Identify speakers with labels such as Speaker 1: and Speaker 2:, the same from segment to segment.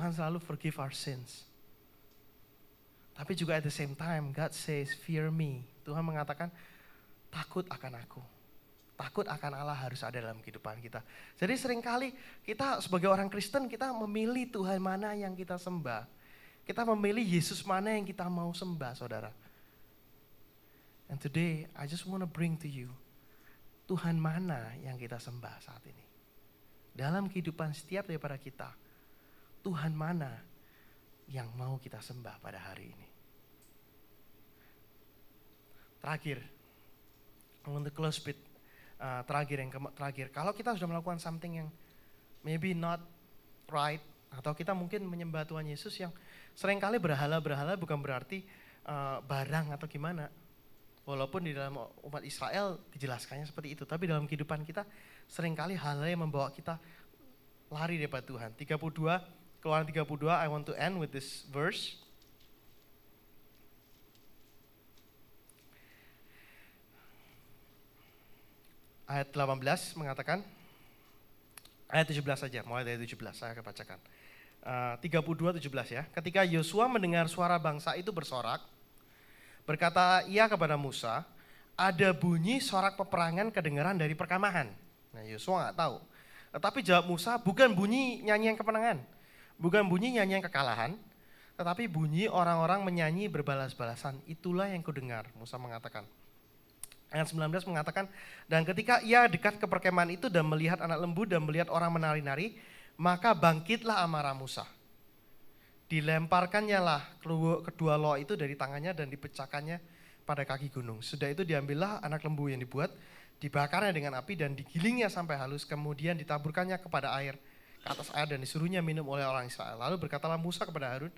Speaker 1: Tuhan selalu forgive our sins. Tapi juga at the same time, God says, fear me. Tuhan mengatakan, takut akan aku. Takut akan Allah harus ada dalam kehidupan kita. Jadi seringkali kita sebagai orang Kristen, kita memilih Tuhan mana yang kita sembah. Kita memilih Yesus mana yang kita mau sembah, saudara. And today, I just want to bring to you, Tuhan mana yang kita sembah saat ini. Dalam kehidupan setiap daripada kita, Tuhan mana yang mau kita sembah pada hari ini. Terakhir, I want to close with terakhir. Kalau kita sudah melakukan something yang maybe not right, atau kita mungkin menyembah Tuhan Yesus yang seringkali berhala bukan berarti barang atau gimana. Walaupun di dalam umat Israel dijelaskannya seperti itu, tapi dalam kehidupan kita seringkali hal-hal yang membawa kita lari daripada Tuhan. Keluaran 32, I want to end with this verse. Ayat 18 mengatakan, ayat 17 saja, mulai dari 17 saya akan bacakan. 32:17 ya. Ketika Yosua mendengar suara bangsa itu bersorak, berkata ia kepada Musa, ada bunyi sorak peperangan kedengaran dari perkamahan. Nah Yosua nggak tahu. Tetapi jawab Musa, bukan bunyi nyanyian kemenangan, bukan bunyi nyanyian kekalahan, tetapi bunyi orang-orang menyanyi berbalas-balasan. Itulah yang kudengar, Musa mengatakan. Ayat 19 mengatakan, dan ketika ia dekat ke perkemahan itu dan melihat anak lembu dan melihat orang menari-nari, maka bangkitlah amarah Musa. Dilemparkannya lah kedua loh itu dari tangannya dan dipecahkannya pada kaki gunung. Sudah itu diambillah anak lembu yang dibuat, dibakarnya dengan api dan digilingnya sampai halus, kemudian ditaburkannya kepada air, ke atas air dan disuruhnya minum oleh orang Israel. Lalu berkatalah Musa kepada Harun,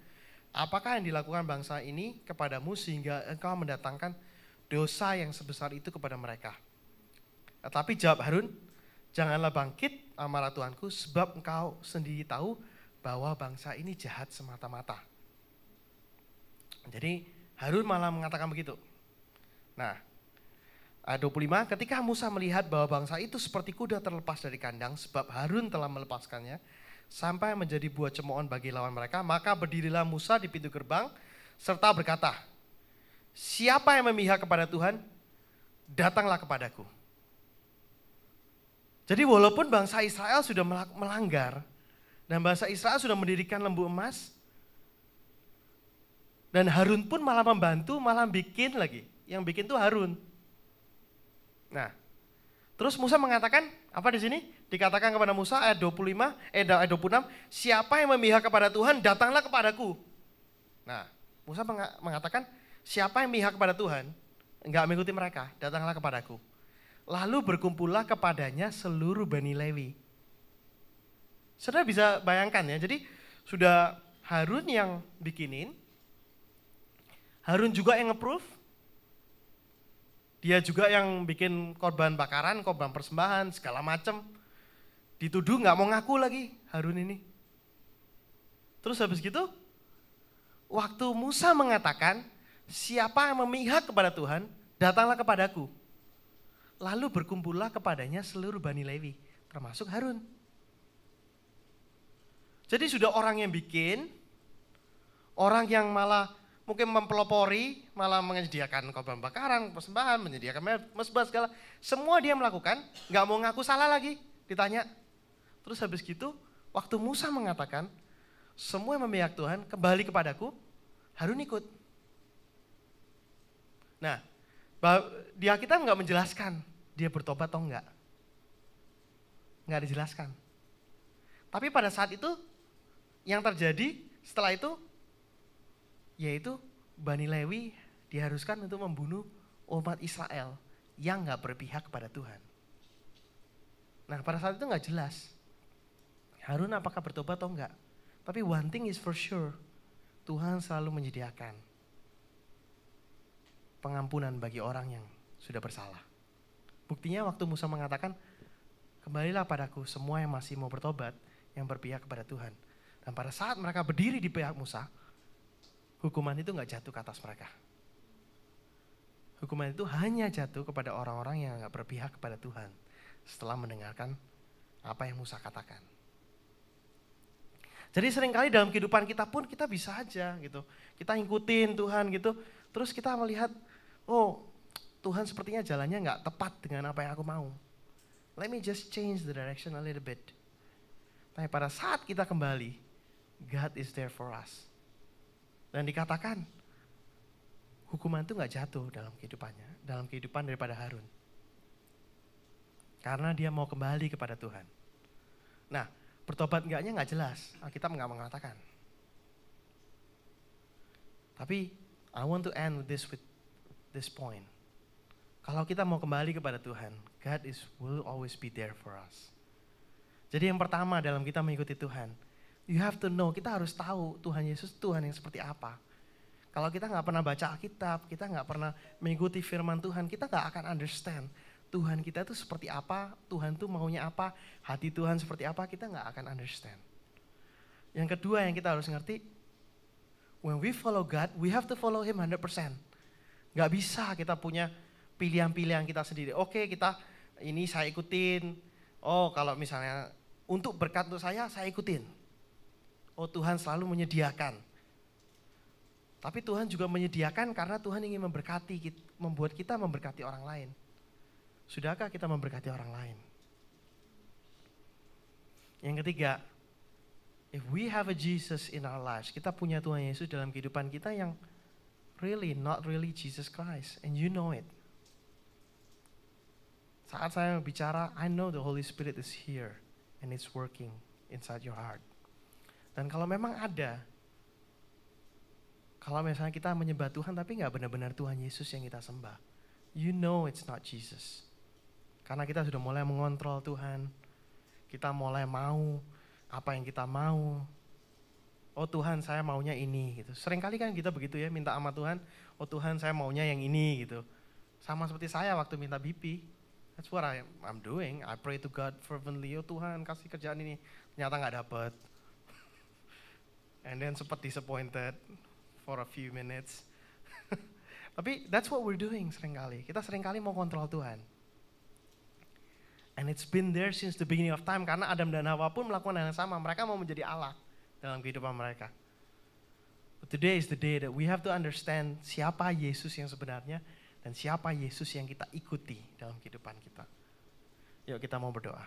Speaker 1: apakah yang dilakukan bangsa ini kepadamu sehingga engkau mendatangkan dosa yang sebesar itu kepada mereka? Tetapi jawab Harun, janganlah bangkit amarah Tuanku, sebab engkau sendiri tahu bahwa bangsa ini jahat semata-mata. Jadi Harun malah mengatakan begitu. Nah, ayat 25, ketika Musa melihat bahwa bangsa itu seperti kuda terlepas dari kandang, sebab Harun telah melepaskannya, sampai menjadi buah cemoohan bagi lawan mereka, maka berdirilah Musa di pintu gerbang, serta berkata, siapa yang memihak kepada Tuhan, datanglah kepadaku. Jadi walaupun bangsa Israel sudah melanggar, dan bangsa Israel sudah mendirikan lembu emas, dan Harun pun malah membantu, malah bikin lagi. Yang bikin tuh Harun. Nah, terus Musa mengatakan, apa di sini? Dikatakan kepada Musa ayat 26, siapa yang memihak kepada Tuhan, datanglah kepadaku. Nah, Musa mengatakan, siapa yang memihak kepada Tuhan, enggak mengikuti mereka, datanglah kepadaku. Lalu berkumpullah kepadanya seluruh Bani Lewi. Saudara bisa bayangkan ya, jadi sudah Harun yang bikinin, Harun juga yang approve, dia juga yang bikin korban bakaran, korban persembahan, segala macam. Dituduh nggak mau ngaku lagi Harun ini. Terus habis gitu, waktu Musa mengatakan, siapa yang memihak kepada Tuhan, datanglah kepadaku. Lalu berkumpullah kepadanya seluruh Bani Lewi, termasuk Harun. Jadi sudah orang yang bikin, orang yang malah mungkin mempelopori, malah menyediakan korban bakaran, persembahan, menyediakan mezbah segala. Semua dia melakukan, nggak mau ngaku salah lagi, ditanya. Terus habis gitu, waktu Musa mengatakan, semua yang memihak Tuhan kembali kepadaku, Harun ikut. Nah, dia kita nggak menjelaskan dia bertobat atau enggak. Nggak dijelaskan. Tapi pada saat itu, yang terjadi setelah itu, yaitu Bani Lewi diharuskan untuk membunuh umat Israel yang nggak berpihak kepada Tuhan. Nah pada saat itu nggak jelas Harun apakah bertobat atau enggak. Tapi one thing is for sure, Tuhan selalu menyediakan pengampunan bagi orang yang sudah bersalah. Buktinya waktu Musa mengatakan, kembalilah padaku semua yang masih mau bertobat, yang berpihak kepada Tuhan. Dan pada saat mereka berdiri di pihak Musa, hukuman itu nggak jatuh ke atas mereka. Hukuman itu hanya jatuh kepada orang-orang yang nggak berpihak kepada Tuhan setelah mendengarkan apa yang Musa katakan. Jadi seringkali dalam kehidupan kita pun kita bisa aja gitu. Kita ngikutin Tuhan gitu, terus kita melihat, oh Tuhan sepertinya jalannya nggak tepat dengan apa yang aku mau. Let me just change the direction a little bit. Tapi pada saat kita kembali, God is there for us. Dan dikatakan, hukuman itu nggak jatuh dalam kehidupannya, dalam kehidupan daripada Harun. Karena dia mau kembali kepada Tuhan. Nah, bertobat enggaknya nggak jelas, Alkitab nggak mengatakan. Tapi, I want to end with this point. Kalau kita mau kembali kepada Tuhan, God will always be there for us. Jadi yang pertama dalam kita mengikuti Tuhan, you have to know, kita harus tahu Tuhan Yesus Tuhan yang seperti apa. Kalau kita nggak pernah baca Alkitab, kita nggak pernah mengikuti firman Tuhan, kita nggak akan understand Tuhan kita itu seperti apa, Tuhan itu maunya apa, hati Tuhan seperti apa, kita nggak akan understand. Yang kedua yang kita harus ngerti, when we follow God, we have to follow Him 100%. Nggak bisa kita punya pilihan-pilihan kita sendiri. Oke, kita ini saya ikutin. Oh, kalau misalnya untuk berkat untuk saya ikutin. Oh, Tuhan selalu menyediakan. Tapi Tuhan juga menyediakan karena Tuhan ingin memberkati, membuat kita memberkati orang lain. Sudahkah kita memberkati orang lain? Yang ketiga, if we have a Jesus in our lives, kita punya Tuhan Yesus dalam kehidupan kita yang not really Jesus Christ, and you know it. Saat saya bicara, I know the Holy Spirit is here and it's working inside your heart. Dan kalau memang ada, kalau misalnya kita menyembah Tuhan tapi nggak benar-benar Tuhan Yesus yang kita sembah, you know it's not Jesus. Karena kita sudah mulai mengontrol Tuhan, kita mulai mau apa yang kita mau. Oh Tuhan, saya maunya ini gitu. Seringkali kan kita begitu ya, minta sama Tuhan, oh Tuhan saya maunya yang ini gitu. Sama seperti saya waktu minta BP. That's what I'm doing. I pray to God fervently, oh Tuhan kasih kerjaan ini. Ternyata nggak dapet. And then sempat disappointed for a few minutes. Tapi that's what we're doing seringkali. Kita seringkali mau kontrol Tuhan. And it's been there since the beginning of time. Karena Adam dan Hawa pun melakukan hal yang sama. Mereka mau menjadi Allah dalam kehidupan mereka. But today is the day that we have to understand siapa Yesus yang sebenarnya dan siapa Yesus yang kita ikuti dalam kehidupan kita. Yuk kita mau berdoa.